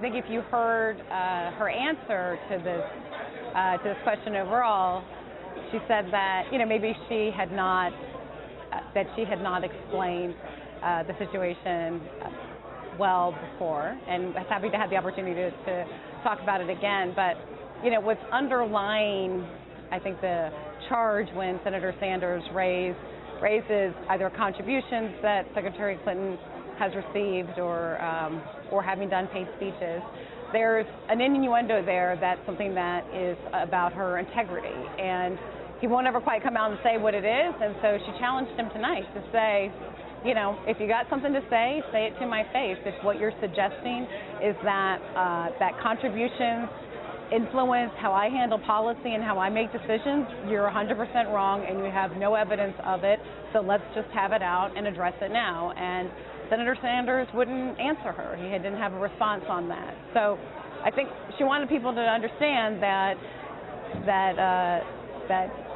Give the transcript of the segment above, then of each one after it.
think if you heard her answer to this question overall, she said that maybe she had not explained the situation well before, and was happy to have the opportunity to talk about it again. But what's underlying, I think, the charge when Senator Sanders raises either contributions that Secretary Clinton has received or having done paid speeches, there's an innuendo there that's something that is about her integrity, and he won't ever quite come out and say what it is. And so she challenged him tonight to say, if you got something to say it to my face. If what you're suggesting is that that contributions influence how I handle policy and how I make decisions, you're 100% wrong, and you have no evidence of it. So let's just have it out and address it now. And Senator Sanders wouldn't answer her. He didn't have a response on that. So I think she wanted people to understand that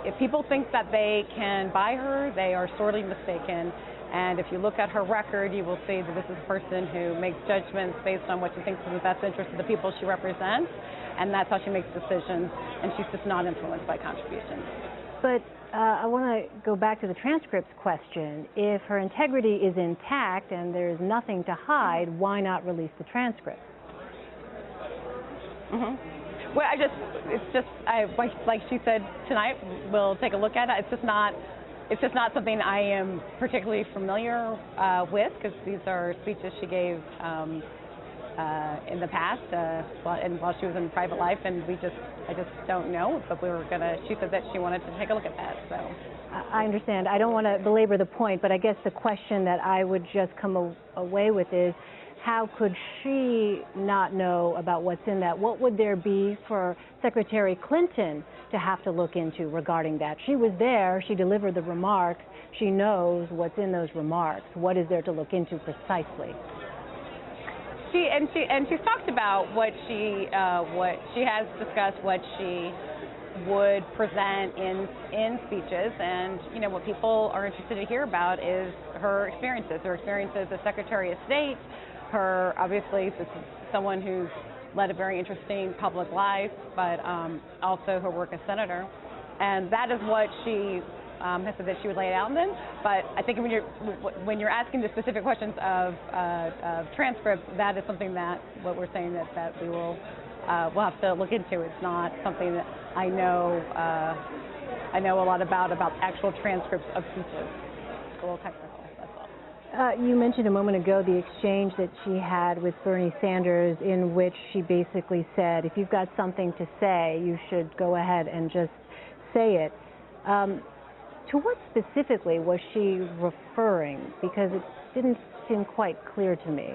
if people think that they can buy her, they are sorely mistaken. And if you look at her record, you will see that this is a person who makes judgments based on what she thinks is in the best interest of the people she represents, and that's how she makes decisions, and she's just not influenced by contributions. But I want to go back to the transcripts question. If her integrity is intact and there's nothing to hide, why not release the transcript? Well, like she said tonight, we'll take a look at it. It's just not something I am particularly familiar with, because these are speeches she gave in the past, and while she was in private life, and I just don't know. But she said that she wanted to take a look at that. So I understand. I don't want to belabor the point, but I guess the question that I would just come away with is, how could she not know about what's in that? What would there be for Secretary Clinton to have to look into regarding that? She was there. She delivered the remarks. She knows what's in those remarks. What is there to look into precisely? She's talked about what she has discussed, what she would present in speeches, and what people are interested to hear about is her experiences as Secretary of State. Obviously, this is someone who's led a very interesting public life, but also her work as senator, and that is what she has said that she would lay it out then. But I think when you're asking the specific questions of transcripts, that is something that what we're saying that we'll have to look into. It's not something that I know a lot about actual transcripts of speeches. It's a little technical. You mentioned a moment ago the exchange that she had with Bernie Sanders, in which she basically said, if you've got something to say, you should go ahead and just say it. To what specifically was she referring? Because it didn't seem quite clear to me.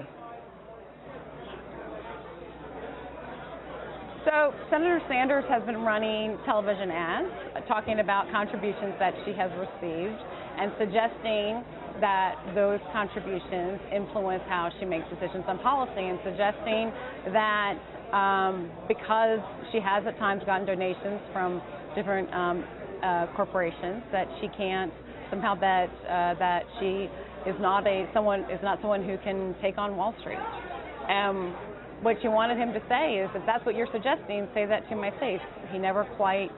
So Senator Sanders has been running television ads talking about contributions that she has received and suggesting that those contributions influence how she makes decisions on policy, and suggesting that because she has at times gotten donations from different corporations, that she can't somehow that she is not someone who can take on Wall Street. What she wanted him to say is, if that's what you're suggesting, say that to my face. He never quite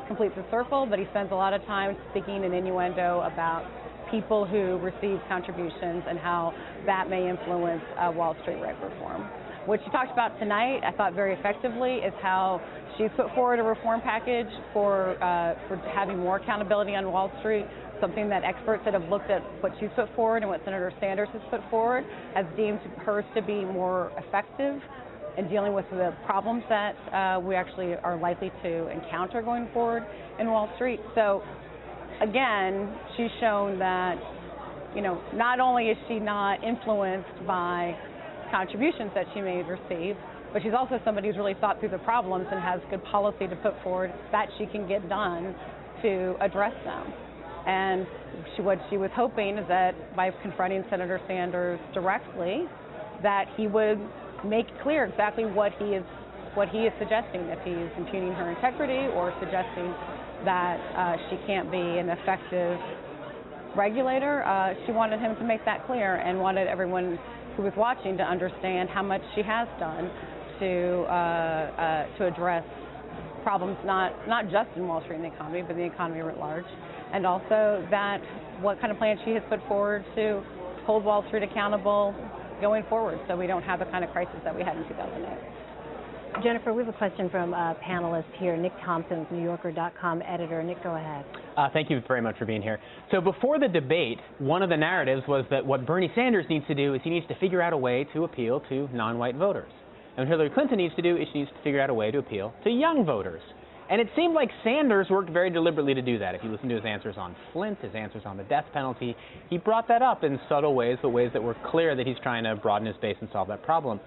completes the circle, but he spends a lot of time speaking in innuendo about people who receive contributions and how that may influence Wall Street reg reform. What she talked about tonight, I thought very effectively, is how she's put forward a reform package for having more accountability on Wall Street, something that experts that have looked at what she's put forward and what Senator Sanders has put forward has deemed hers to be more effective in dealing with the problems that we actually are likely to encounter going forward in Wall Street. So again, she's shown that, not only is she not influenced by contributions that she may receive, but she's also somebody who's really thought through the problems and has good policy to put forward that she can get done to address them. And what she was hoping is that by confronting Senator Sanders directly, that he would make clear exactly what he is suggesting, if he's impugning her integrity or suggesting that she can't be an effective regulator. She wanted him to make that clear and wanted everyone who is watching to understand how much she has done to address problems not just in Wall Street and the economy, but the economy writ large, and also that what kind of plan she has put forward to hold Wall Street accountable going forward, so we don't have the kind of crisis that we had in 2008. Jennifer, we have a question from a panelist here, Nick Thompson, NewYorker.com editor. Nick, go ahead. Thank you very much for being here. So before the debate, one of the narratives was that what Bernie Sanders needs to do is he needs to figure out a way to appeal to non-white voters. And what Hillary Clinton needs to do is she needs to figure out a way to appeal to young voters. And it seemed like Sanders worked very deliberately to do that. If you listen to his answers on Flint, his answers on the death penalty, he brought that up in subtle ways, but ways that were clear that he's trying to broaden his base and solve that problem.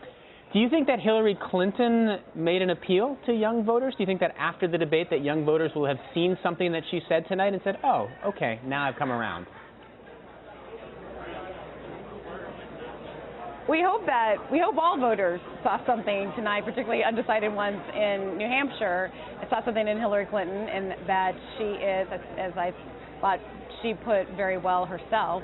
Do you think that Hillary Clinton made an appeal to young voters? Do you think that after the debate that young voters will have seen something that she said tonight and said, oh, okay, now I've come around? We hope all voters saw something tonight, particularly undecided ones in New Hampshire, saw something in Hillary Clinton, and that she is, as I thought she put very well herself,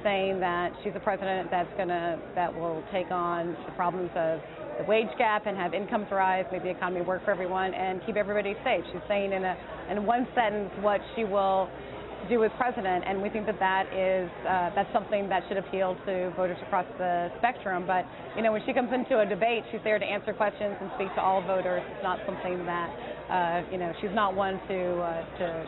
saying that she's a president that will take on the problems of the wage gap and have incomes rise, make the economy work for everyone, and keep everybody safe. She's saying in one sentence what she will do as president, and we think that's something that should appeal to voters across the spectrum. But when she comes into a debate, she's there to answer questions and speak to all voters. It's not something that she's not one to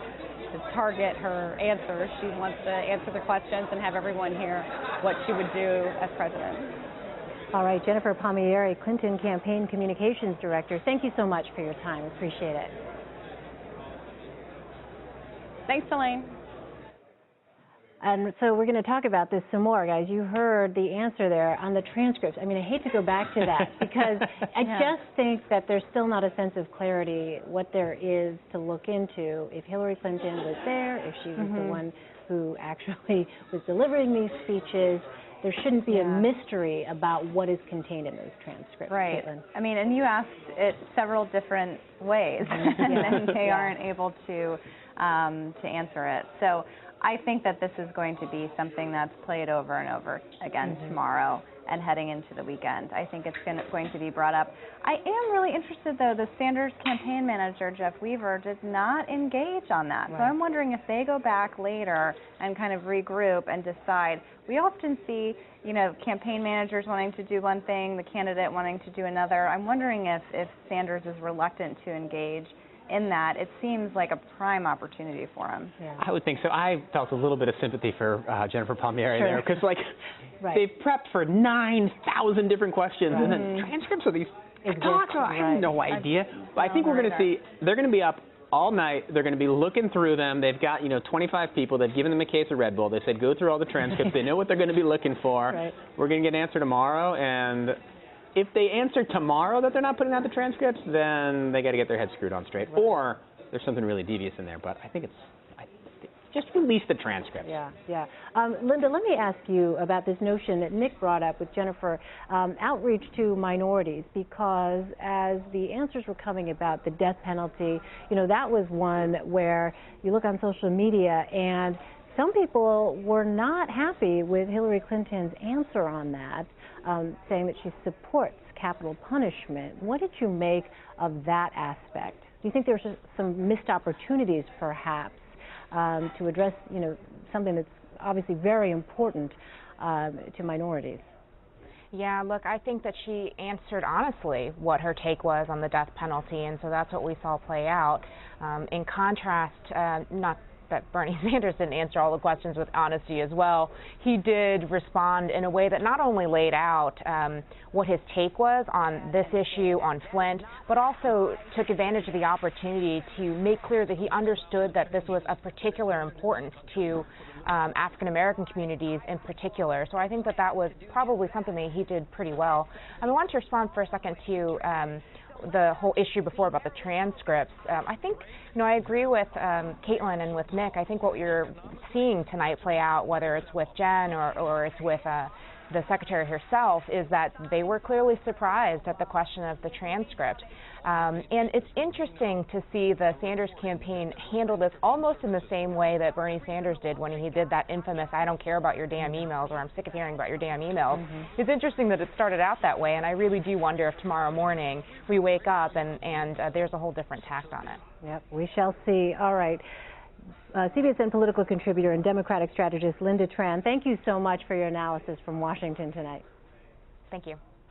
target her answers. She wants to answer the questions and have everyone hear what she would do as president. All right, Jennifer Palmieri, Clinton Campaign Communications Director, thank you so much for your time. Appreciate it. Thanks, Elaine. And so we're going to talk about this some more, guys. You heard the answer there on the transcripts. I mean, I hate to go back to that because I just think that there's still not a sense of clarity what there is to look into. If Hillary Clinton was there, if she was the one who actually was delivering these speeches, there shouldn't be a mystery about what is contained in those transcripts. Right. Caitlin. I mean, and you asked it several different ways, and they aren't able to answer it. So I think that this is going to be something that's played over and over again tomorrow and heading into the weekend. I think it's going to be brought up. I am really interested, though, the Sanders campaign manager, Jeff Weaver, did not engage on that. Right. So I'm wondering if they go back later and kind of regroup and decide. We often see, campaign managers wanting to do one thing, the candidate wanting to do another. I'm wondering if Sanders is reluctant to engage in that. It seems like a prime opportunity for him. Yeah. I would think so. I felt a little bit of sympathy for Jennifer Palmieri there, because they've prepped for 9,000 different questions, and then transcripts of these talks. I have no idea. But I think we're going to see, they're going to be up all night. They're going to be looking through them. They've got 25 people. They've given them a case of Red Bull. They said go through all the transcripts. They know what they're going to be looking for. Right. We're going to get an answer tomorrow, and if they answer tomorrow that they're not putting out the transcripts, then they got to get their head screwed on straight. Right. Or there's something really devious in there. But I think just release the transcripts. Yeah. Linda, let me ask you about this notion that Nick brought up with Jennifer, outreach to minorities, because as the answers were coming about the death penalty, that was one where you look on social media and some people were not happy with Hillary Clinton's answer on that, saying that she supports capital punishment. What did you make of that aspect? Do you think there's some missed opportunities, perhaps, to address, something that's obviously very important to minorities? Yeah, look, I think that she answered honestly what her take was on the death penalty, and so that's what we saw play out. In contrast, not that Bernie Sanders didn't answer all the questions with honesty as well. He did respond in a way that not only laid out what his take was on this issue, on Flint, but also took advantage of the opportunity to make clear that he understood that this was of particular importance to African-American communities in particular. So I think that was probably something that he did pretty well. I wanted to respond for a second to the whole issue before about the transcripts. I think, I agree with Caitlin and with Nick. I think what you're seeing tonight play out, whether it's with Jen or it's with the secretary herself is that they were clearly surprised at the question of the transcript. And it's interesting to see the Sanders campaign handle this almost in the same way that Bernie Sanders did when he did that infamous "I don't care about your damn emails" or "I'm sick of hearing about your damn emails." It's interesting that it started out that way, and I really do wonder if tomorrow morning we wake up and there's a whole different tact on it. Yep, we shall see. All right. CBSN political contributor and Democratic strategist Linda Tran, thank you so much for your analysis from Washington tonight. Thank you.